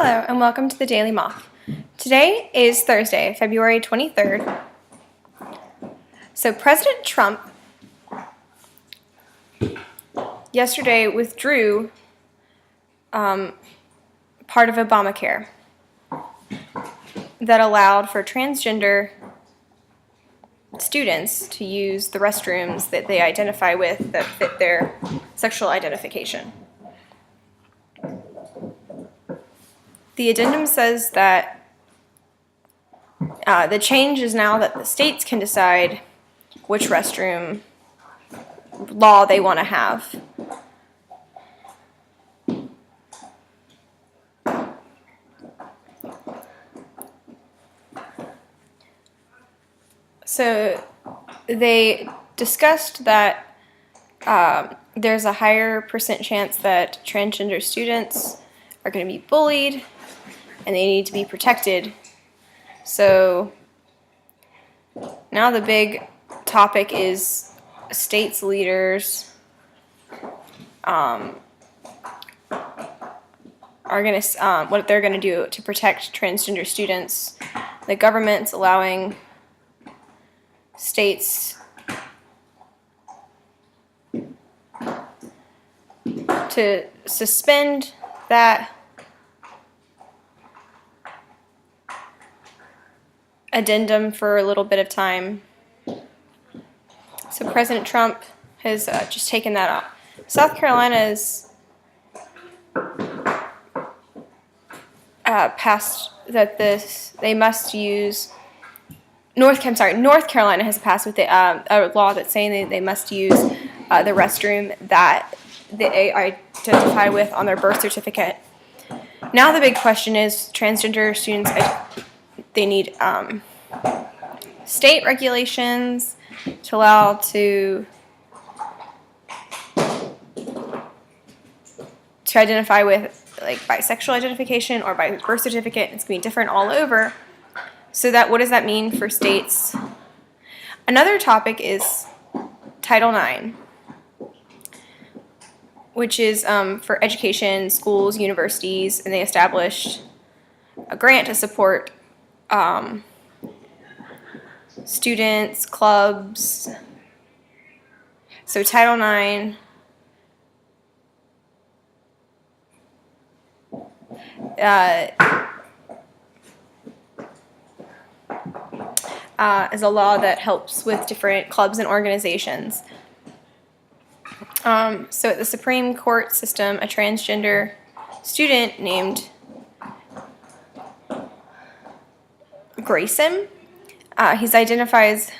Hello and welcome to the Daily Moth. Today is Thursday, February 23rd. So President Trump yesterday withdrew part of Obamacare that allowed for transgender students to use the restrooms that they identify with that fit their sexual identification. The addendum says that the change is now that the states can decide which restroom law they want to have. So they discussed that there's a higher percent chance that transgender students are going to be bullied and they need to be protected. So now the big topic is states leaders are going to what they're going to do to protect transgender students. The government's allowing states to suspend that addendum for a little bit of time. So President Trump has just taken that off. South Carolina's passed that they must use. North Carolina has passed with a law that's saying they must use the restroom that they identify with on their birth certificate. Now the big question is transgender students. They need state regulations to allow to identify with like bisexual identification or by birth certificate. It's going to be different all over. So what does that mean for states? Another topic is Title IX, which is for education, schools, universities, and they established a grant to support students, clubs. So Title IX is a law that helps with different clubs and organizations. So at the Supreme Court system, a transgender student named Grayson, he's identifies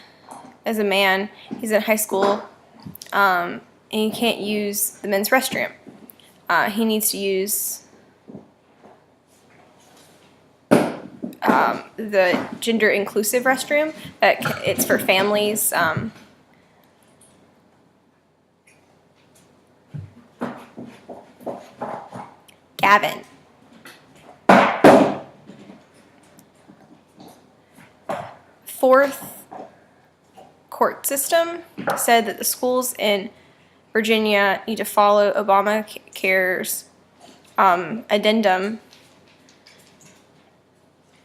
as a man. He's in high school, and he can't use the men's restroom. He needs to use the gender-inclusive restroom. It's for families. Gavin. Fourth court system said that the schools in Virginia need to follow Obamacare's addendum.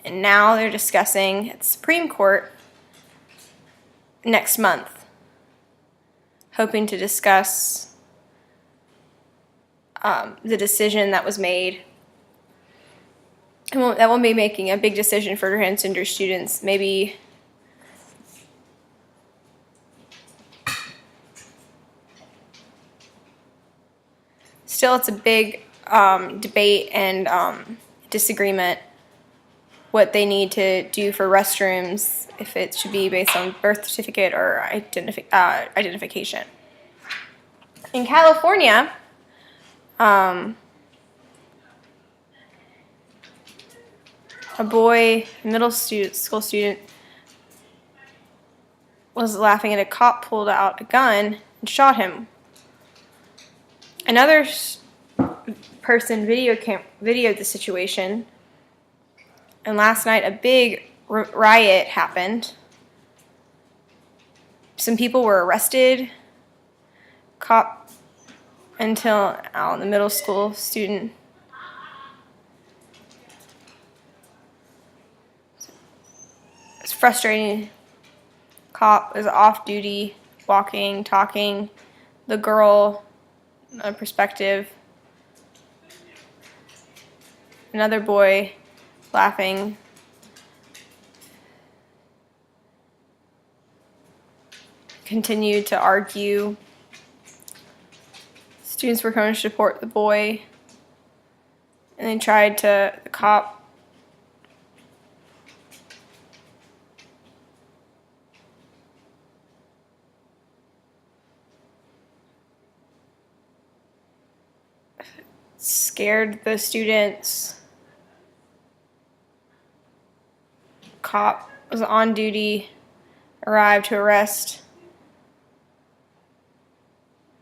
And now they're discussing at the Supreme Court next month, hoping to discuss the decision that was made. And that won't be making a big decision for transgender students. Maybe still it's a big debate and disagreement what they need to do for restrooms, if it should be based on birth certificate or identification. In California, a boy, middle school student, was laughing at a cop pulled out a gun and shot him. Another person videoed the situation. And last night, a big riot happened. Some people were arrested. Cop until the middle school student frustrating. Cop is off duty, walking, talking. The girl, a perspective. Another boy, laughing. Continued to argue. Students were coming to support the boy, and they tried to, the cop scared the students. Cop was on duty, arrived to arrest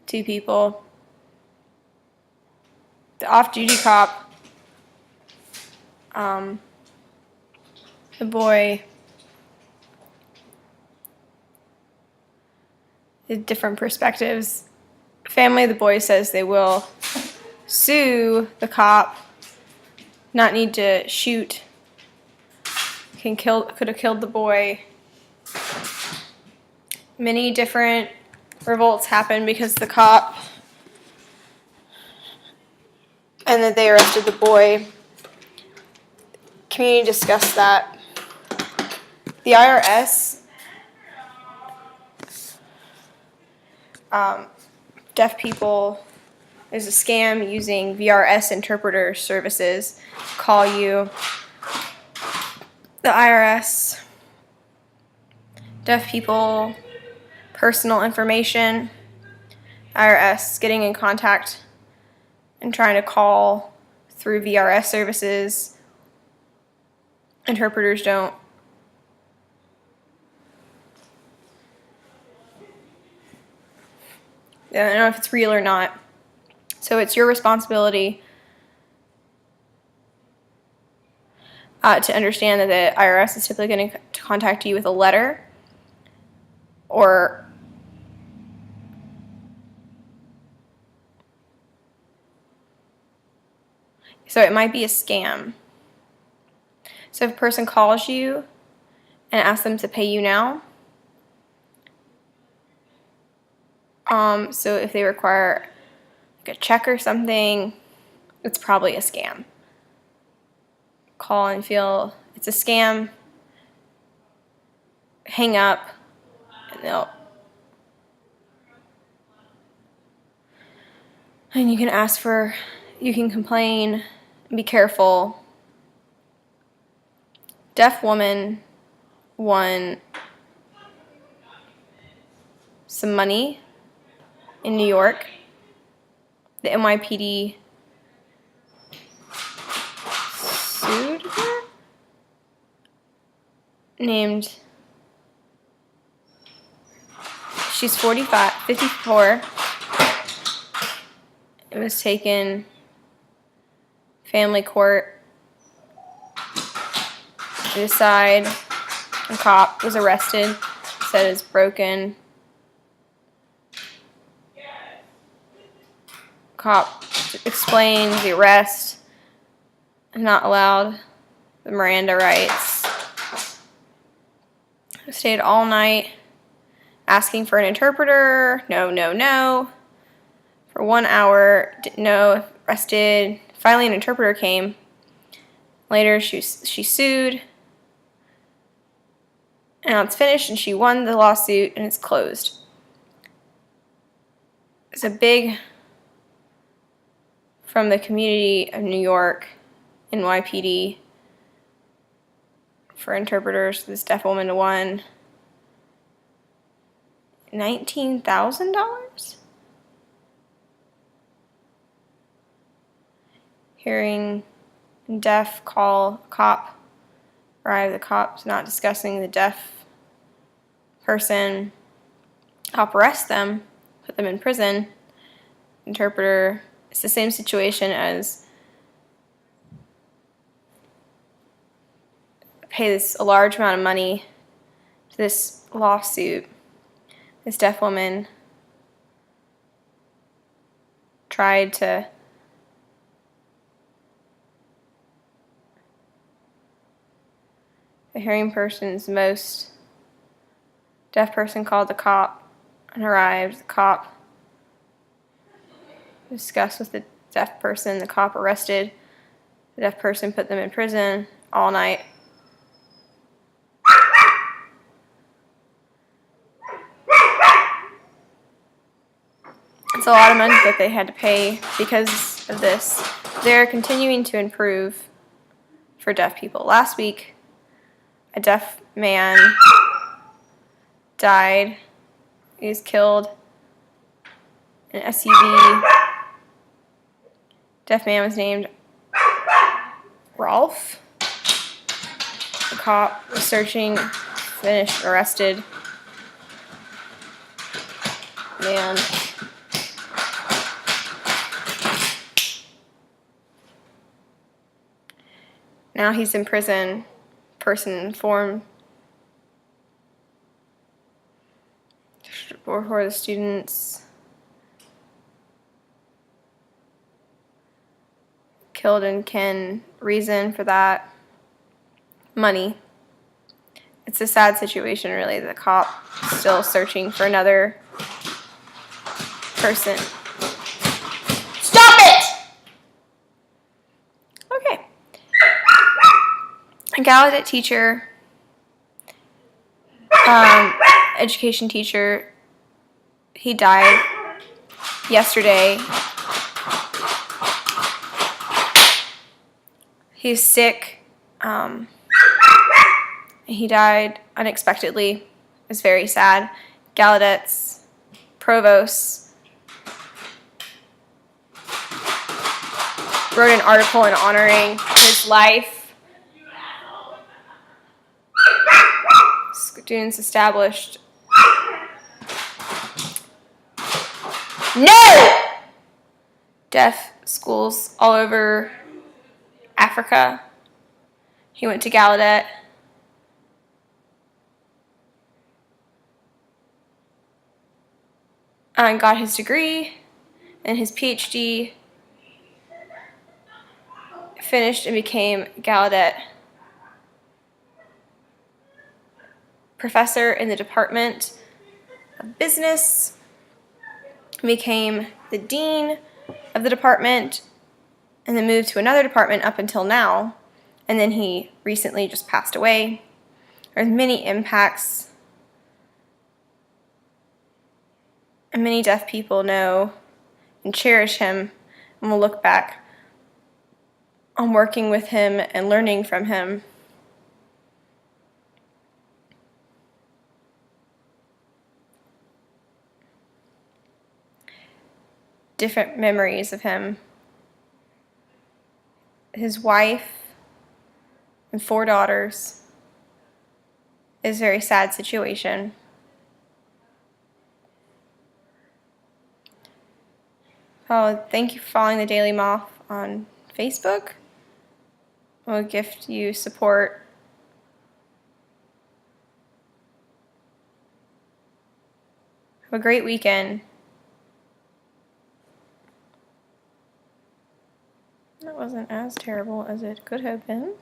2 people. The off-duty cop, the boy, different perspectives. Family of the boy says they will sue the cop, not need to shoot, could have killed the boy. Many different revolts happened because the cop, and that they arrested the boy. Community discussed that. The IRS, deaf people, there's a scam using VRS interpreter services. Call you. The IRS, deaf people, personal information. IRS getting in contact and trying to call through VRS services. Interpreters don't. I don't know if it's real or not. So it's your responsibility to understand that the IRS is typically going to contact you with a letter or so it might be a scam. So if a person calls you and asks them to pay you now, so if they require like a check or something, it's probably a scam. Call and feel it's a scam, hang up, and you can ask for, you can complain, be careful. Deaf woman won some money in New York. The NYPD sued her, named, she's 54. It was taken family court. They decide a cop was arrested, said it's broken. Cop explained the arrest, not allowed the Miranda rights. Stayed all night asking for an interpreter. No. For 1 hour, no, arrested. Finally, an interpreter came. Later, she sued. And now it's finished, and she won the lawsuit, and it's closed. It's a big, from the community of New York, NYPD, for interpreters. This deaf woman won $19,000? Hearing deaf call cop, arrive, the cop's not discussing the deaf person. Cop arrest them, put them in prison. Interpreter, it's the same situation as pay this a large amount of money to this lawsuit. This deaf woman tried to The hearing person's most deaf person called the cop and arrived. The cop discussed with the deaf person. The cop arrested the deaf person, put them in prison all night. It's a lot of money that they had to pay because of this. They're continuing to improve for deaf people. Last week, a deaf man died. He was killed in an SUV. Deaf man was named Rolf. The cop was searching, finished, arrested. Man. Now he's in prison. Person informed for the students killed and can reason for that money. It's a sad situation, really. The cop is still searching for another person. Stop it! Okay. A Gallaudet teacher, education teacher, he died yesterday. He's sick. He died unexpectedly. It was very sad. Gallaudet's provost wrote an article in honoring his life. Students established deaf schools all over Africa. He went to Gallaudet. And got his degree and his PhD, finished and became Gallaudet professor in the Department of Business, became the dean of the department, and then moved to another department up until now, and then he recently just passed away. There's many impacts, and many deaf people know and cherish him, and will look back on working with him and learning from him. Different memories of him. His wife and 4 daughters. Is a very sad situation. Oh, thank you for following the Daily Moth on Facebook. We'll gift you support. Have a great weekend. That wasn't as terrible as it could have been.